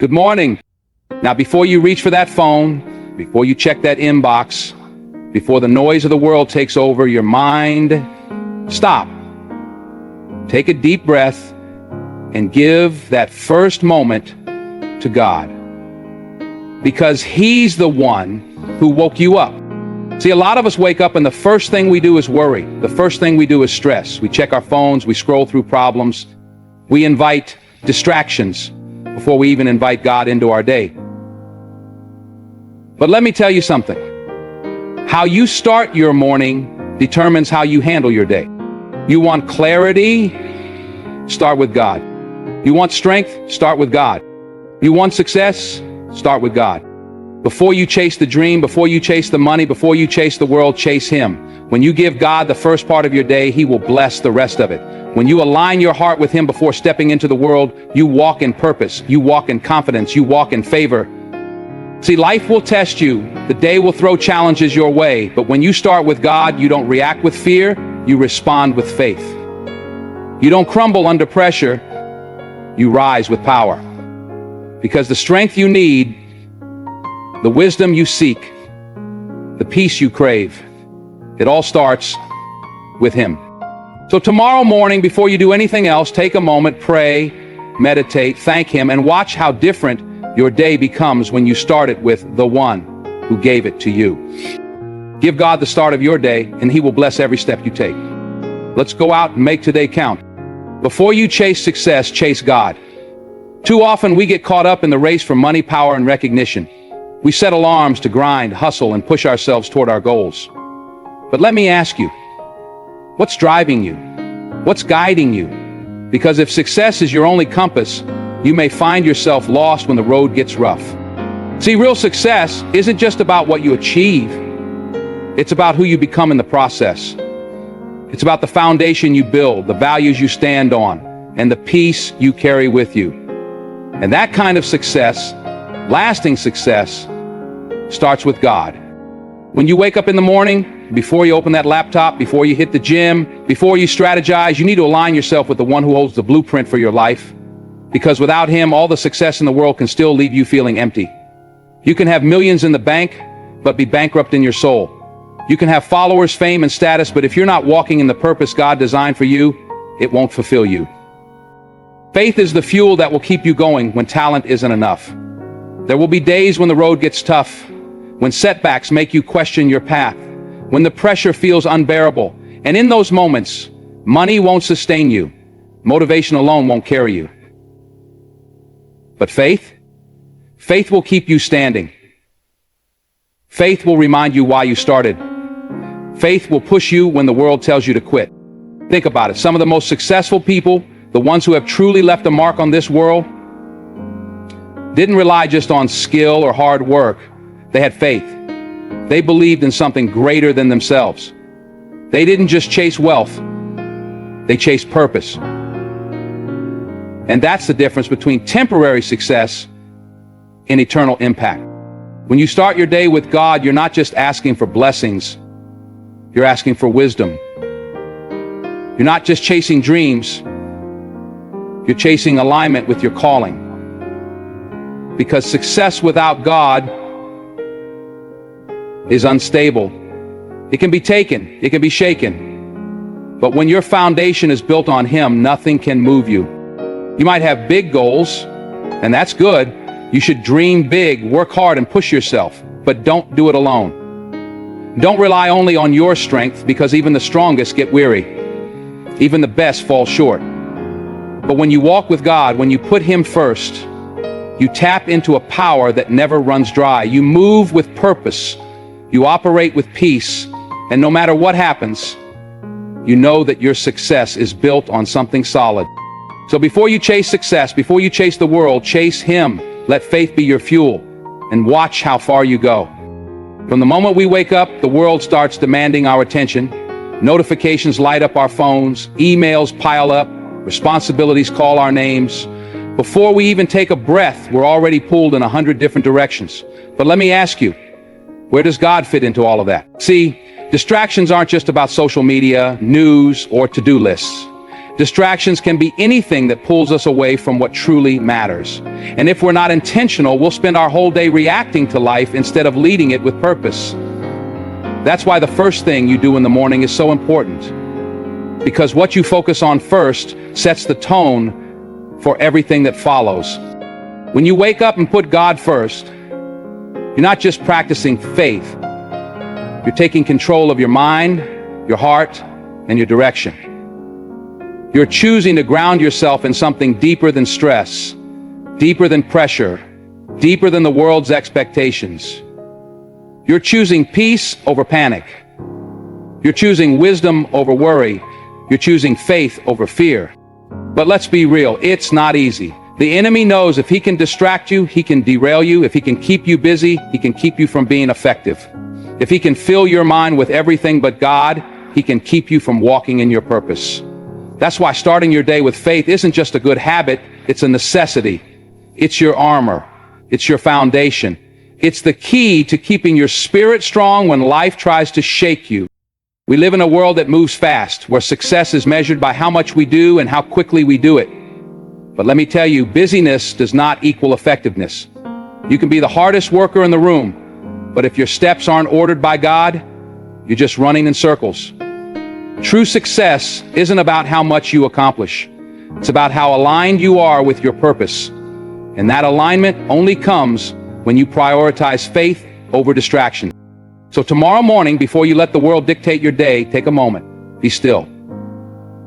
Good morning. Now, before you reach for that phone, before you check that inbox, before the noise of the world takes over your mind, stop. Take a deep breath and give that first moment to God. Because He's the one who woke you up. See, a lot of us wake up and the first thing we do is worry. The first thing we do is stress. We check our phones, we scroll through problems, we invite distractions before we even invite God into our day. But let me tell you something. How you start your morning determines how you handle your day. You want clarity? Start with God. You want strength? Start with God. You want success? Start with God. Before you chase the dream, before you chase the money, before you chase the world, chase Him. When you give God the first part of your day, He will bless the rest of it. When you align your heart with Him before stepping into the world, you walk in purpose, you walk in confidence, you walk in favor. See, life will test you. The day will throw challenges your way. But when you start with God, you don't react with fear, you respond with faith. You don't crumble under pressure, you rise with power. Because the strength you need, the wisdom you seek, the peace you crave, it all starts with Him. So tomorrow morning, before you do anything else, take a moment, pray, meditate, thank Him, and watch how different your day becomes when you start it with the one who gave it to you. Give God the start of your day, and He will bless every step you take. Let's go out and make today count. Before you chase success, chase God. Too often we get caught up in the race for money, power, and recognition. We set alarms to grind, hustle, and push ourselves toward our goals. But let me ask you, what's driving you? What's guiding you? Because if success is your only compass, you may find yourself lost when the road gets rough. See, real success isn't just about what you achieve. It's about who you become in the process. It's about the foundation you build, the values you stand on, and the peace you carry with you. And that kind of success, lasting success, starts with God. When you wake up in the morning, before you open that laptop, before you hit the gym, before you strategize, you need to align yourself with the one who holds the blueprint for your life. Because without Him, all the success in the world can still leave you feeling empty. You can have millions in the bank, but be bankrupt in your soul. You can have followers, fame, and status, but if you're not walking in the purpose God designed for you, it won't fulfill you. Faith is the fuel that will keep you going when talent isn't enough. There will be days when the road gets tough, when setbacks make you question your path, when the pressure feels unbearable. And in those moments, money won't sustain you. Motivation alone won't carry you. But faith will keep you standing. Faith will remind you why you started. Faith will push you when the world tells you to quit. Think about it. Some of the most successful people, the ones who have truly left a mark on this world, didn't rely just on skill or hard work. They had faith. They believed in something greater than themselves. They didn't just chase wealth. They chased purpose. And that's the difference between temporary success and eternal impact. When you start your day with God, you're not just asking for blessings. You're asking for wisdom. You're not just chasing dreams. You're chasing alignment with your calling. Because success without God is unstable. It can be taken, it can be shaken. But when your foundation is built on Him, nothing can move you. You might have big goals, and that's good. You should dream big, work hard, and push yourself, but don't do it alone. Don't rely only on your strength, because even the strongest get weary. Even the best fall short. But when you walk with God, when you put Him first, you tap into a power that never runs dry. You move with purpose. You operate with peace. And no matter what happens, you know that your success is built on something solid. So before you chase success, before you chase the world, chase Him. Let faith be your fuel, and watch how far you go. From the moment we wake up, the world starts demanding our attention. Notifications light up our phones, emails pile up, responsibilities call our names. Before we even take a breath, we're already pulled in 100 different directions. But let me ask you, where does God fit into all of that? See, distractions aren't just about social media, news, or to-do lists. Distractions can be anything that pulls us away from what truly matters. And if we're not intentional, we'll spend our whole day reacting to life instead of leading it with purpose. That's why the first thing you do in the morning is so important. Because what you focus on first sets the tone for everything that follows. When you wake up and put God first, you're not just practicing faith. You're taking control of your mind, your heart, and your direction. You're choosing to ground yourself in something deeper than stress, deeper than pressure, deeper than the world's expectations. You're choosing peace over panic. You're choosing wisdom over worry. You're choosing faith over fear. But let's be real, it's not easy. The enemy knows if he can distract you, he can derail you. If he can keep you busy, he can keep you from being effective. If he can fill your mind with everything but God, he can keep you from walking in your purpose. That's why starting your day with faith isn't just a good habit, it's a necessity. It's your armor. It's your foundation. It's the key to keeping your spirit strong when life tries to shake you. We live in a world that moves fast, where success is measured by how much we do and how quickly we do it. But let me tell you, busyness does not equal effectiveness. You can be the hardest worker in the room, but if your steps aren't ordered by God, you're just running in circles. True success isn't about how much you accomplish. It's about how aligned you are with your purpose. And that alignment only comes when you prioritize faith over distraction. So tomorrow morning, before you let the world dictate your day, take a moment. Be still.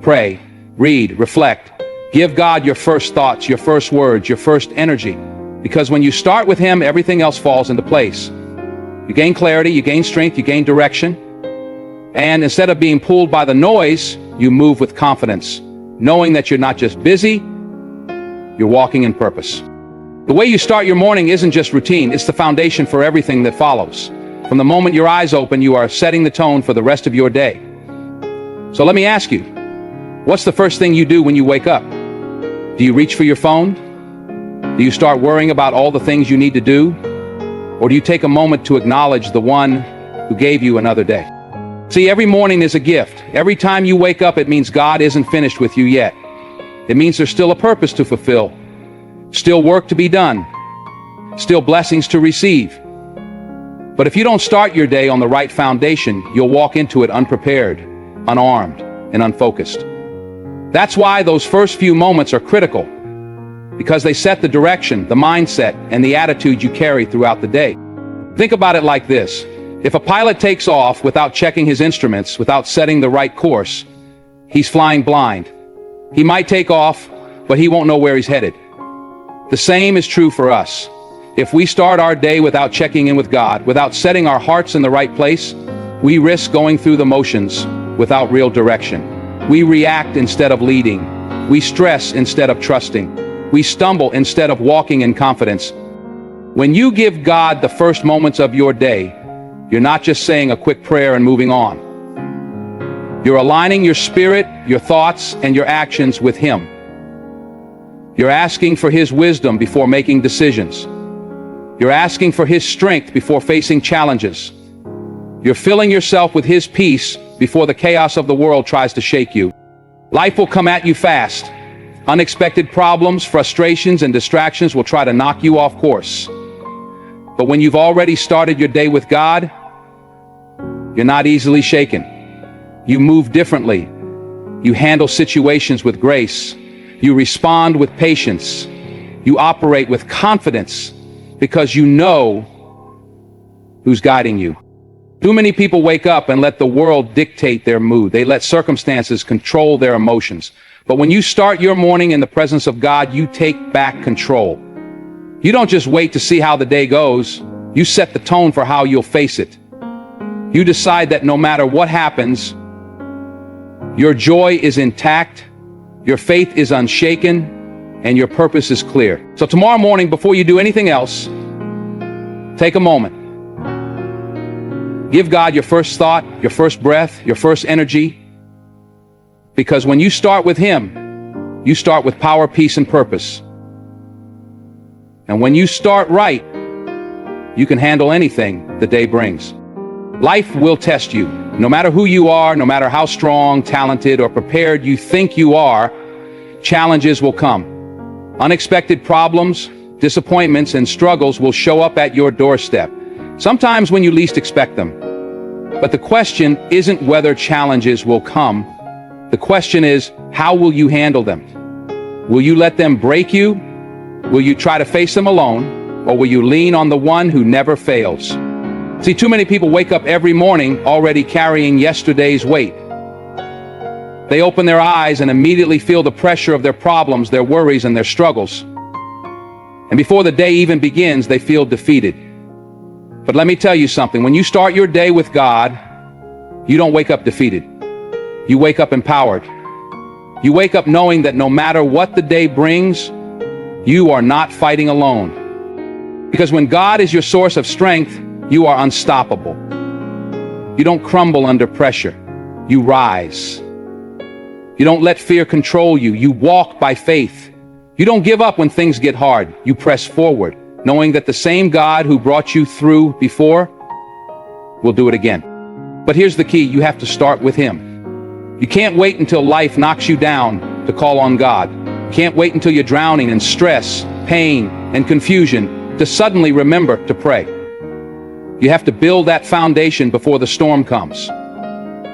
Pray, read, reflect. Give God your first thoughts, your first words, your first energy. Because when you start with Him, everything else falls into place. You gain clarity, you gain strength, you gain direction. And instead of being pulled by the noise, you move with confidence, knowing that you're not just busy, you're walking in purpose. The way you start your morning isn't just routine, it's the foundation for everything that follows. From the moment your eyes open, you are setting the tone for the rest of your day. So let me ask you, what's the first thing you do when you wake up? Do you reach for your phone? Do you start worrying about all the things you need to do? Or do you take a moment to acknowledge the one who gave you another day? See, every morning is a gift. Every time you wake up, it means God isn't finished with you yet. It means there's still a purpose to fulfill, still work to be done, still blessings to receive. But if you don't start your day on the right foundation, you'll walk into it unprepared, unarmed, and unfocused. That's why those first few moments are critical, because they set the direction, the mindset, and the attitude you carry throughout the day. Think about it like this. If a pilot takes off without checking his instruments, without setting the right course, he's flying blind. He might take off, but he won't know where he's headed. The same is true for us. If we start our day without checking in with God, without setting our hearts in the right place, we risk going through the motions without real direction. We react instead of leading. We stress instead of trusting. We stumble instead of walking in confidence. When you give God the first moments of your day, you're not just saying a quick prayer and moving on. You're aligning your spirit, your thoughts, and your actions with Him. You're asking for His wisdom before making decisions. You're asking for His strength before facing challenges. You're filling yourself with His peace before the chaos of the world tries to shake you. Life will come at you fast. Unexpected problems, frustrations, and distractions will try to knock you off course. But when you've already started your day with God, you're not easily shaken. You move differently. You handle situations with grace. You respond with patience. You operate with confidence because you know who's guiding you. Too many people wake up and let the world dictate their mood. They let circumstances control their emotions. But when you start your morning in the presence of God, you take back control. You don't just wait to see how the day goes. You set the tone for how you'll face it. You decide that no matter what happens, your joy is intact, your faith is unshaken, and your purpose is clear. So tomorrow morning, before you do anything else, take a moment. Give God your first thought, your first breath, your first energy. Because when you start with Him, you start with power, peace, and purpose. And when you start right, you can handle anything the day brings. Life will test you. No matter who you are, no matter how strong, talented, or prepared you think you are, challenges will come. Unexpected problems, disappointments, and struggles will show up at your doorstep, sometimes when you least expect them. But the question isn't whether challenges will come. The question is, how will you handle them? Will you let them break you? Will you try to face them alone? Or will you lean on the one who never fails? See, too many people wake up every morning already carrying yesterday's weight. They open their eyes and immediately feel the pressure of their problems, their worries, and their struggles. And before the day even begins, they feel defeated. But let me tell you something, when you start your day with God, you don't wake up defeated. You wake up empowered. You wake up knowing that no matter what the day brings, you are not fighting alone. Because when God is your source of strength, you are unstoppable. You don't crumble under pressure. You rise. You don't let fear control you. You walk by faith. You don't give up when things get hard. You press forward, knowing that the same God who brought you through before will do it again. But here's the key, you have to start with Him. You can't wait until life knocks you down to call on God. You can't wait until you're drowning in stress, pain, and confusion to suddenly remember to pray. You have to build that foundation before the storm comes.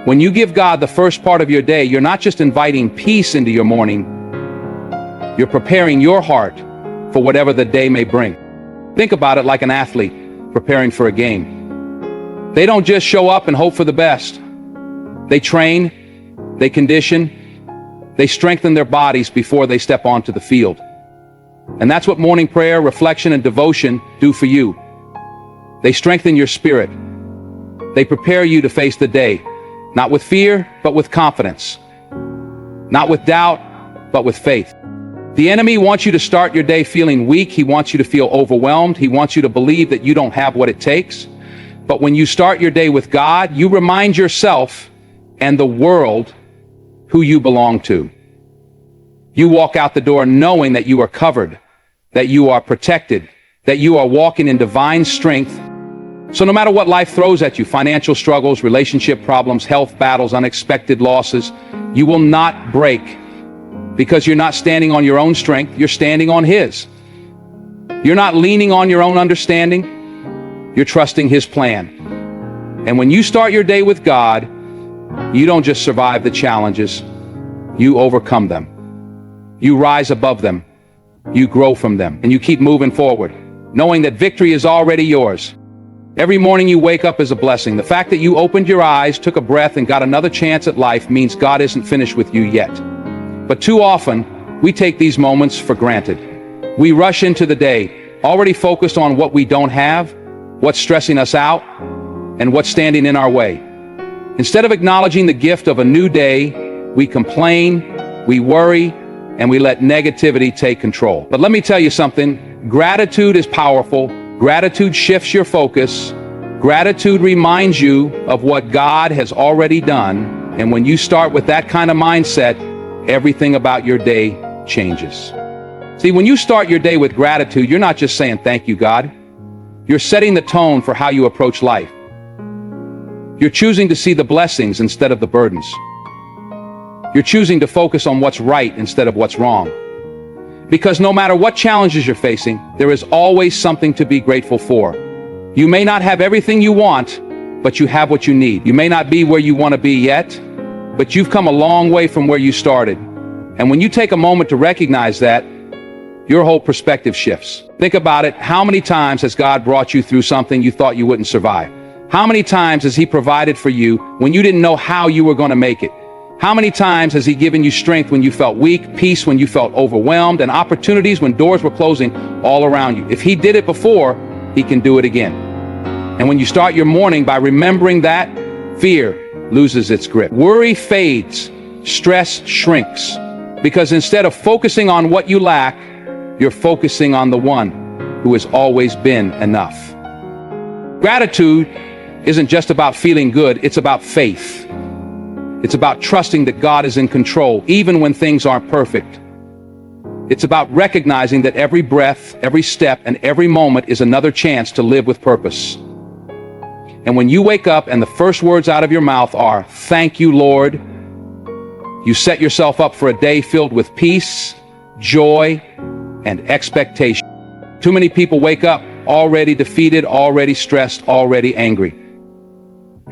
When you give God the first part of your day, you're not just inviting peace into your morning, you're preparing your heart for whatever the day may bring. Think about it like an athlete preparing for a game. They don't just show up and hope for the best. They train, they condition, they strengthen their bodies before they step onto the field. And that's what morning prayer, reflection, and devotion do for you. They strengthen your spirit. They prepare you to face the day, not with fear, but with confidence. Not with doubt, but with faith. The enemy wants you to start your day feeling weak. He wants you to feel overwhelmed. He wants you to believe that you don't have what it takes. But when you start your day with God, you remind yourself and the world who you belong to. You walk out the door knowing that you are covered, that you are protected, that you are walking in divine strength. So no matter what life throws at you, financial struggles, relationship problems, health battles, unexpected losses, you will not break because you're not standing on your own strength, you're standing on His. You're not leaning on your own understanding, you're trusting His plan. And when you start your day with God, you don't just survive the challenges, you overcome them. You rise above them, you grow from them, and you keep moving forward, knowing that victory is already yours. Every morning you wake up is a blessing. The fact that you opened your eyes, took a breath, and got another chance at life means God isn't finished with you yet. But too often, we take these moments for granted. We rush into the day, already focused on what we don't have, what's stressing us out, and what's standing in our way. Instead of acknowledging the gift of a new day, we complain, we worry, and we let negativity take control. But let me tell you something, gratitude is powerful. Gratitude shifts your focus. Gratitude reminds you of what God has already done. And when you start with that kind of mindset, everything about your day changes. See, when you start your day with gratitude, you're not just saying, "Thank you, God." You're setting the tone for how you approach life. You're choosing to see the blessings instead of the burdens. You're choosing to focus on what's right instead of what's wrong. Because no matter what challenges you're facing, there is always something to be grateful for. You may not have everything you want, but you have what you need. You may not be where you want to be yet, but you've come a long way from where you started. And when you take a moment to recognize that, your whole perspective shifts. Think about it. How many times has God brought you through something you thought you wouldn't survive? How many times has He provided for you when you didn't know how you were going to make it? How many times has He given you strength when you felt weak, peace when you felt overwhelmed, and opportunities when doors were closing all around you? If He did it before, He can do it again. And when you start your morning by remembering that, fear loses its grip. Worry fades, stress shrinks, because instead of focusing on what you lack, you're focusing on the one who has always been enough. Gratitude isn't just about feeling good, it's about faith. It's about trusting that God is in control, even when things aren't perfect. It's about recognizing that every breath, every step, and every moment is another chance to live with purpose. And when you wake up and the first words out of your mouth are, "Thank you, Lord," you set yourself up for a day filled with peace, joy, and expectation. Too many people wake up already defeated, already stressed, already angry.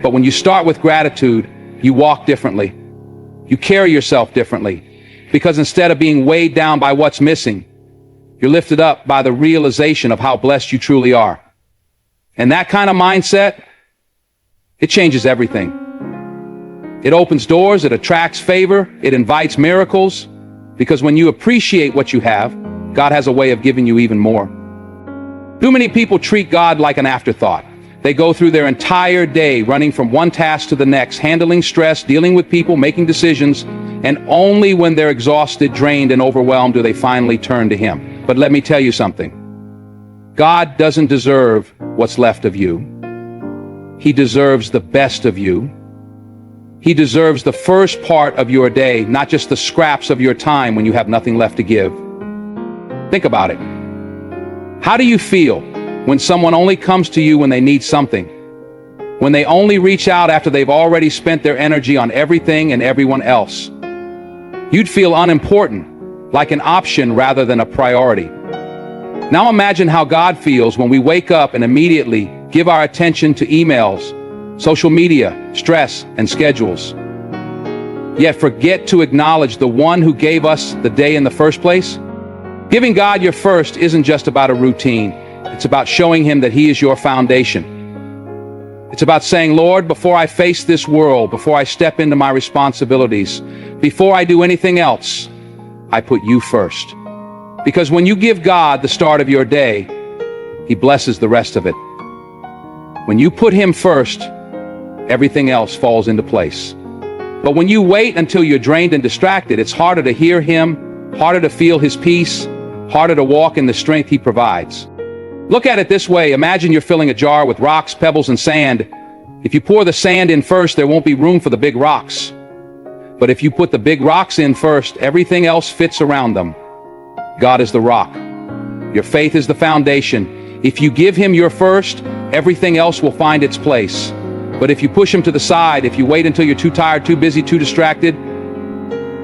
But when you start with gratitude, you walk differently. You carry yourself differently. Because instead of being weighed down by what's missing, you're lifted up by the realization of how blessed you truly are. And that kind of mindset, it changes everything. It opens doors, it attracts favor, it invites miracles. Because when you appreciate what you have, God has a way of giving you even more. Too many people treat God like an afterthought. They go through their entire day running from one task to the next, handling stress, dealing with people, making decisions, and only when they're exhausted, drained, and overwhelmed do they finally turn to Him. But let me tell you something. God doesn't deserve what's left of you. He deserves the best of you. He deserves the first part of your day, not just the scraps of your time when you have nothing left to give. Think about it. How do you feel when someone only comes to you when they need something? When they only reach out after they've already spent their energy on everything and everyone else? You'd feel unimportant, like an option rather than a priority. Now imagine how God feels when we wake up and immediately give our attention to emails, social media, stress, and schedules. Yet forget to acknowledge the one who gave us the day in the first place. Giving God your first isn't just about a routine. It's about showing Him that He is your foundation. It's about saying, "Lord, before I face this world, before I step into my responsibilities, before I do anything else, I put you first." Because when you give God the start of your day, He blesses the rest of it. When you put Him first, everything else falls into place. But when you wait until you're drained and distracted, it's harder to hear Him, harder to feel His peace, harder to walk in the strength He provides. Look at it this way. Imagine you're filling a jar with rocks, pebbles, and sand. If you pour the sand in first, there won't be room for the big rocks. But if you put the big rocks in first, everything else fits around them. God is the rock. Your faith is the foundation. If you give Him your first, everything else will find its place. But if you push Him to the side, if you wait until you're too tired, too busy, too distracted,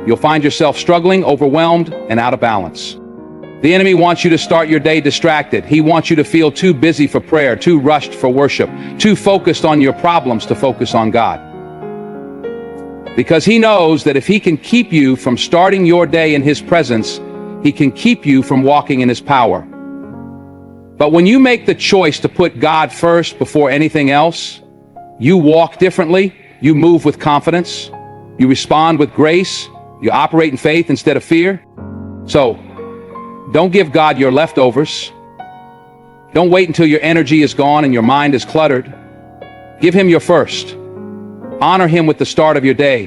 you'll find yourself struggling, overwhelmed, and out of balance. The enemy wants you to start your day distracted. He wants you to feel too busy for prayer, too rushed for worship, too focused on your problems to focus on God. Because he knows that if he can keep you from starting your day in His presence, He can keep you from walking in His power. But when you make the choice to put God first before anything else, you walk differently, you move with confidence, you respond with grace, you operate in faith instead of fear. So, don't give God your leftovers. Don't wait until your energy is gone and your mind is cluttered. Give Him your first. Honor Him with the start of your day.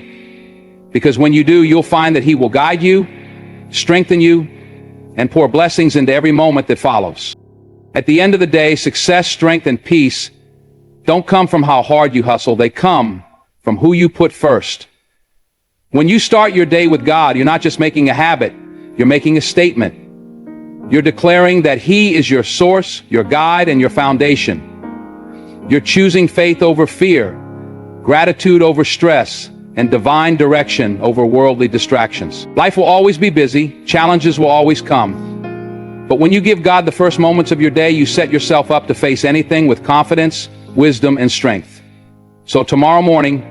Because when you do, you'll find that He will guide you, strengthen you, and pour blessings into every moment that follows. At the end of the day, success, strength, and peace don't come from how hard you hustle. They come from who you put first. When you start your day with God, you're not just making a habit, you're making a statement. You're declaring that He is your source, your guide, and your foundation. You're choosing faith over fear, gratitude over stress, and divine direction over worldly distractions. Life will always be busy, challenges will always come. But when you give God the first moments of your day, you set yourself up to face anything with confidence, wisdom, and strength. So tomorrow morning,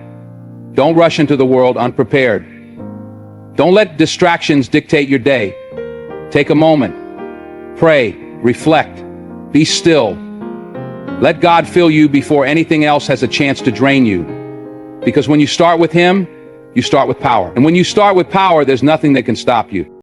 don't rush into the world unprepared. Don't let distractions dictate your day. Take a moment. Pray, reflect, be still. Let God fill you before anything else has a chance to drain you. Because when you start with Him, you start with power. And when you start with power, there's nothing that can stop you.